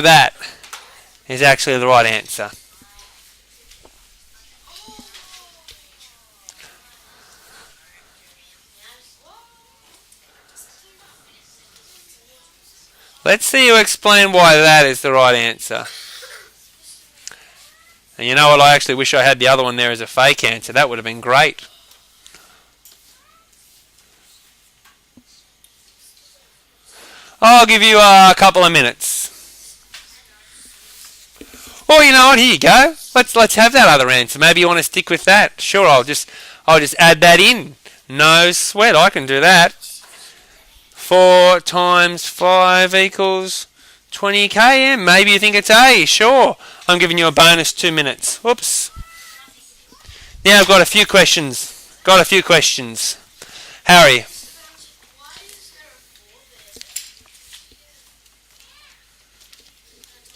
That is actually the right answer. Let's see you explain why that is the right answer. And you know what, I actually wish I had the other one there as a fake answer. That would have been great. I'll give you a couple of minutes. Well, you know what, here you go. Let's have that other answer. Maybe you want to stick with that. Sure, I'll just add that in. No sweat, I can do that. 4 times 5 equals 20 km. Maybe you think it's A. Sure. I'm giving you a bonus 2 minutes. Whoops. Now I've got a few questions. Harry.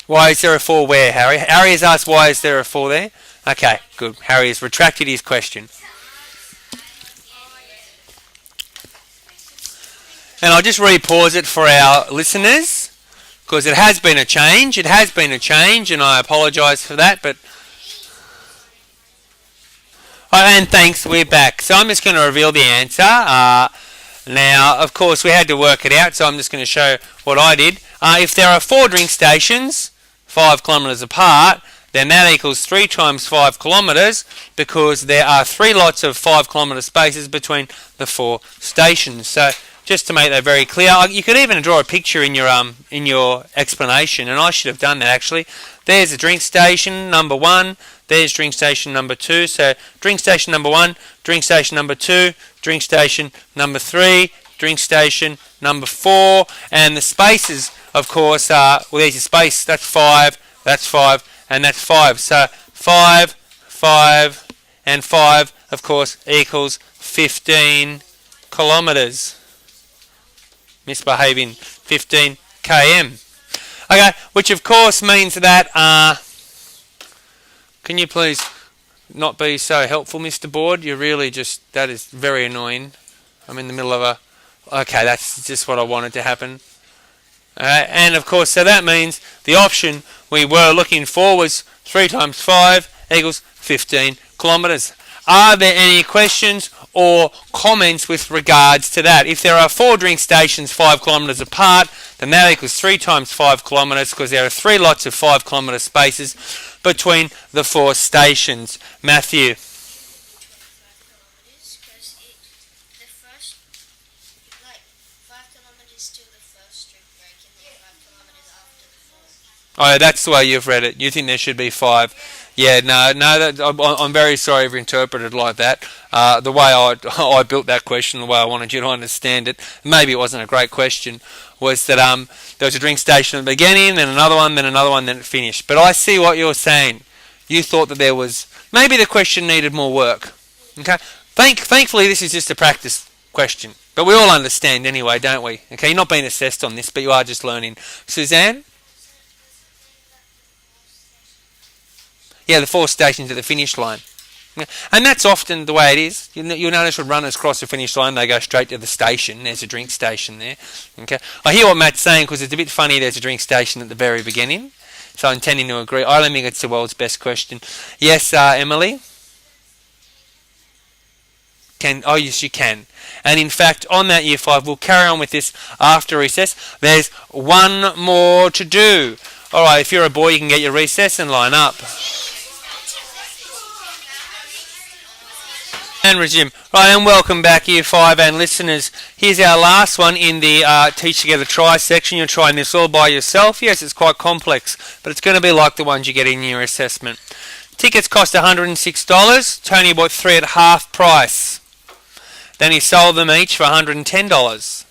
Why is there a 4 where, Harry? Harry has asked why is there a 4 there? Okay, good. Harry has retracted his question. And I'll just re-pause it for our listeners, because it has been a change. It has been a change, and I apologise for that. But and thanks, we're back. So I'm just going to reveal the answer. Now, of course, we had to work it out, so I'm just going to show what I did. If there are 4 drink stations, 5 kilometres apart, then that equals 3 times 5 kilometres, because there are 3 lots of 5 kilometre spaces between the 4 stations. So just to make that very clear, you could even draw a picture in your explanation, and I should have done that actually. There's a drink station number 1. There's drink station number 2. So drink station number 1, drink station number 2, drink station number 3, drink station number 4, and the spaces, of course, are, well, there's your space. That's 5, and that's 5. So 5, 5, and 5, of course, equals 15 kilometres. Misbehaving, 15 km. Okay, which of course means that, can you please not be so helpful, Mr. Board? You're really just, that is very annoying. I'm in the middle of okay, that's just what I wanted to happen. And of course, so that means the option we were looking for was 3 times 5 equals 15 kilometres. Are there any questions or comments with regards to that? If there are 4 drink stations 5 kilometres apart, then that equals 3 times 5 kilometres, because there are 3 lots of 5 kilometre spaces between the 4 stations. Matthew. Oh, that's the way you've read it. You think there should be 5. Yeah, no, I'm very sorry if you interpreted like that. The way I built that question, the way I wanted you to understand it, maybe it wasn't a great question, was that there was a drink station at the beginning, then another one, then it finished. But I see what you're saying. You thought that there was, maybe the question needed more work. Okay, thankfully this is just a practice question. But we all understand anyway, don't we? Okay, you're not being assessed on this, but you are just learning. Suzanne? Yeah, the 4 stations at the finish line. And that's often the way it is. You'll notice when runners cross the finish line, they go straight to the station. There's a drink station there. Okay, I hear what Matt's saying, because it's a bit funny there's a drink station at the very beginning. So I'm tending to agree. I don't think it's the world's best question. Yes, Emily? Oh, yes, you can. And in fact, on that Year 5, we'll carry on with this after recess. There's one more to do. Alright, if you're a boy, you can get your recess and line up. And resume. Right, and welcome back, Year 5 and listeners. Here's our last one in the Teach Together Try section. You're trying this all by yourself. Yes, it's quite complex, but it's going to be like the ones you get in your assessment. Tickets cost $106. Tony bought 3 at half price. Then he sold them each for $110.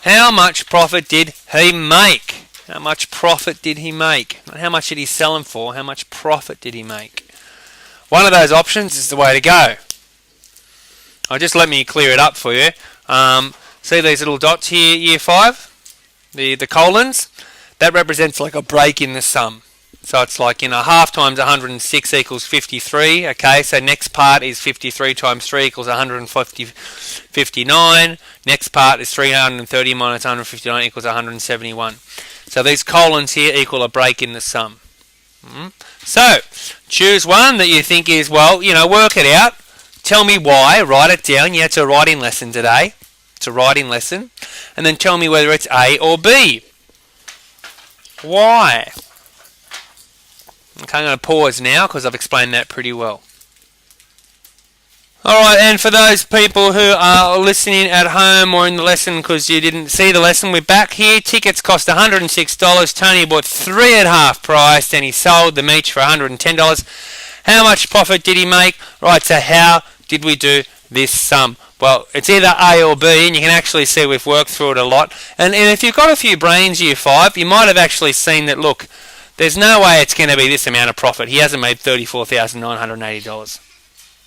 How much profit did he make? How much profit did he make? Not how much did he sell them for, how much profit did he make? One of those options is the way to go. Just let me clear it up for you. See these little dots here, Year 5? The colons? That represents like a break in the sum. So it's like, half times 106 equals 53. Okay, so next part is 53 times 3 equals 159. Next part is 330 minus 159 equals 171. So these colons here equal a break in the sum. So, choose one that you think is, well, work it out. Tell me why. Write it down. Yeah, it's a writing lesson today. It's a writing lesson. And then tell me whether it's A or B. Why? Okay, I'm going to pause now because I've explained that pretty well. Alright, and for those people who are listening at home or in the lesson because you didn't see the lesson, we're back here. Tickets cost $106. Tony bought 3 at half price and he sold them each for $110. How much profit did he make? Right, so how did we do this sum? Well, it's either A or B, and you can actually see we've worked through it a lot. And if you've got a few brains year 5, you might have actually seen that, look, there's no way it's going to be this amount of profit. He hasn't made $34,980.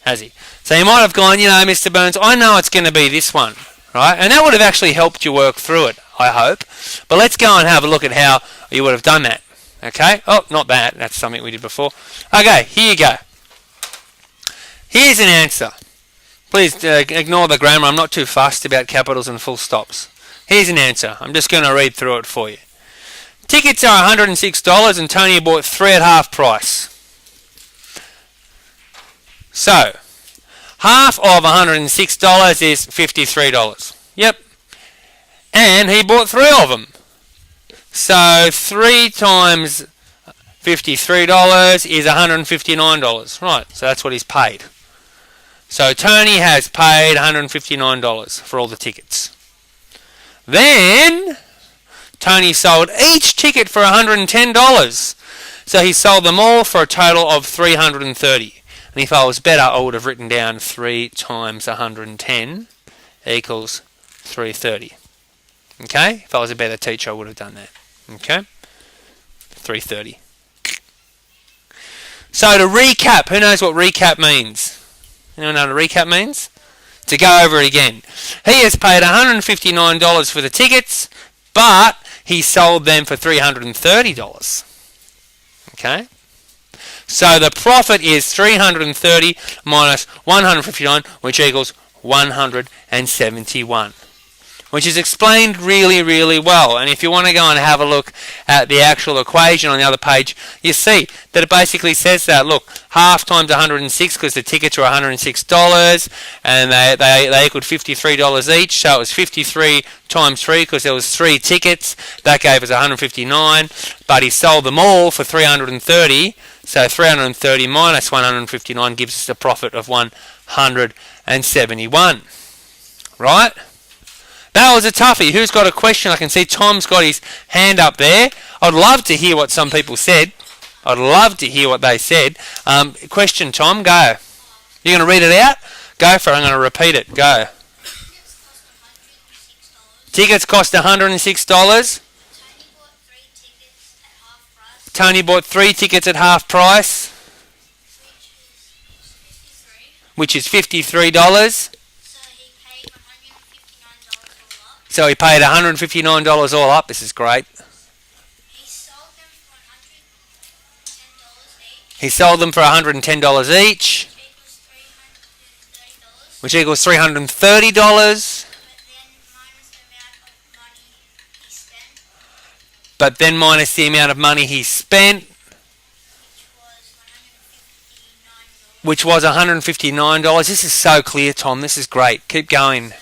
Has he? So you might have gone, Mr. Burns, I know it's going to be this one, right? And that would have actually helped you work through it, I hope. But let's go and have a look at how you would have done that. Okay? Oh, not that. That's something we did before. Okay, here you go. Here's an answer. Please ignore the grammar. I'm not too fussed about capitals and full stops. Here's an answer. I'm just going to read through it for you. Tickets are $106 and Tony bought 3 at half price. So, half of $106 is $53. Yep. And he bought 3 of them. So, 3 times $53 is $159. Right, so that's what he's paid. So, Tony has paid $159 for all the tickets. Then, Tony sold each ticket for $110. So, he sold them all for a total of $330. And if I was better, I would have written down 3 times 110 equals 330. Okay? If I was a better teacher, I would have done that. Okay? 330. So to recap, who knows what recap means? Anyone know what recap means? To go over it again. He has paid $159 for the tickets, but he sold them for $330. Okay? So the profit is 330 minus 159, which equals 171, which is explained really, really well. And if you want to go and have a look at the actual equation on the other page, you see that it basically says that, look, half times 106 because the tickets were $106 and they equaled $53 each, so it was 53 times 3 because there was 3 tickets. That gave us 159, but he sold them all for 330. So 330 minus 159 gives us a profit of 171. Right? That was a toughie. Who's got a question? I can see Tom's got his hand up there. I'd love to hear what some people said. I'd love to hear what they said. Question, Tom, go. You're going to read it out? Go for it. I'm going to repeat it. Go. Tickets cost $106. Tony bought 3 tickets at half price, which is $53. So he paid $159 all up. This is great. He sold them for $110 each, which equals $330. But then minus the amount of money he spent, which was $159. This is so clear, Tom. This is great. Keep going.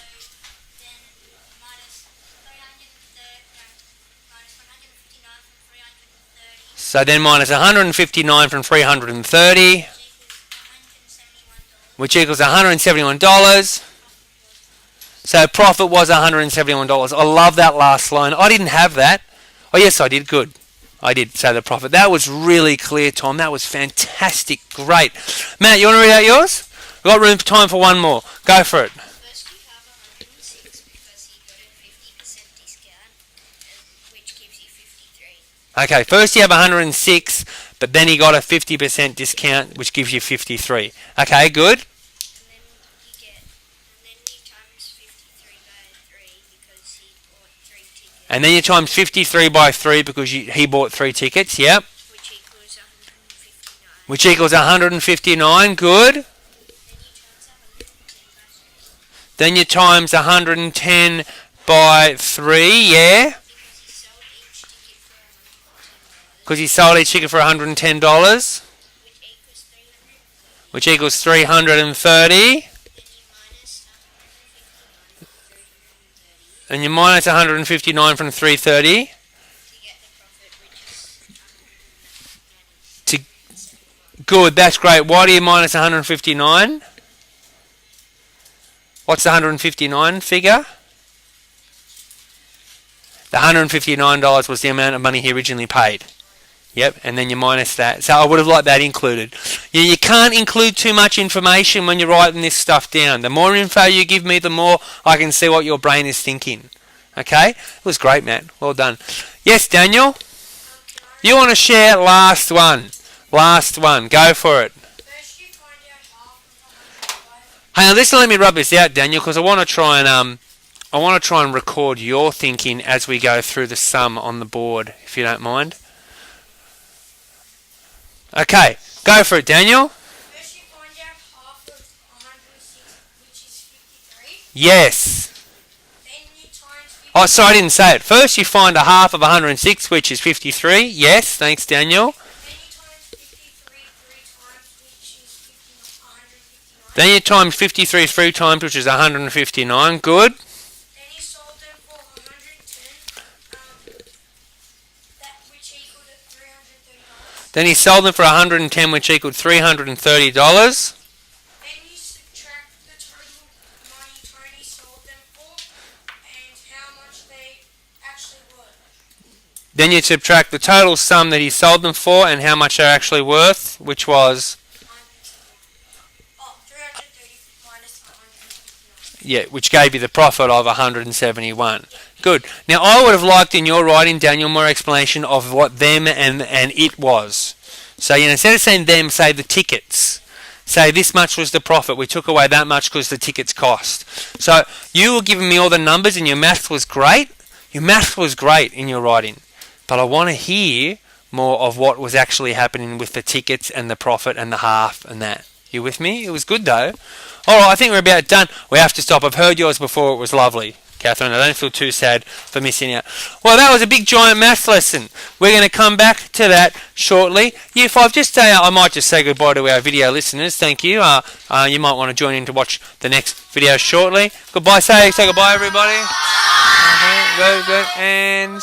So then minus 159 from 330, which equals $171. So profit was $171. I love that last line. I didn't have that. Oh, yes, I did. Good. I did say the profit. That was really clear, Tom. That was fantastic. Great. Matt, you want to read out yours? We've got room for time for one more. Go for it. First you have 106 because he got a 50% discount, which gives you 53. Okay, first you have 106, but then he got a 50% discount, which gives you 53. Okay, good. And then you times 53 by 3 because he bought 3 tickets, yep. Which equals 159, good. Then you times 110 by 3, yeah. Because he sold each chicken for $110, which equals 330. And you minus 159 from 330. Good, that's great. Why do you minus 159? What's the 159 figure? The $159 was the amount of money he originally paid. Yep, and then you minus that. So I would have liked that included. You can't include too much information when you're writing this stuff down. The more info you give me, the more I can see what your brain is thinking. Okay? It was great, Matt. Well done. Yes, Daniel? You want to share last one? Last one. Go for it. Hang on, listen, let me rub this out, Daniel, because I want to try and record your thinking as we go through the sum on the board, if you don't mind. Okay, go for it, Daniel. First you find out half of 106, which is 53. Yes. Then you times 53. Oh, sorry, I didn't say it. First you find a half of 106, which is 53. Yes, thanks, Daniel. Then you times 53 three times, which is 159. Then you times 53 3 times, which is 159. Good. Then you sold them for 110, that which equaled $330. Then he sold them for 110, which equaled $330. Then you subtract the total money Tony sold them for and how much they actually were. Then you subtract the total sum that he sold them for and how much they're actually worth, which was 330 minus 159. yeah, which gave you the profit of 171. Good. Now I would have liked in your writing, Daniel, more explanation of what them and it was. So instead of saying them, say the tickets. Say this much was the profit. We took away that much because the tickets cost. So you were giving me all the numbers and your math was great. Your math was great in your writing. But I want to hear more of what was actually happening with the tickets and the profit and the half and that. You with me? It was good though. Alright, I think we're about done. We have to stop. I've heard yours before. It was lovely, Catherine. I don't feel too sad for missing out. Well, that was a big giant maths lesson. We're going to come back to that shortly. Year 5, I might just say goodbye to our video listeners. Thank you. You might want to join in to watch the next video shortly. Goodbye. Say goodbye, everybody. Good. And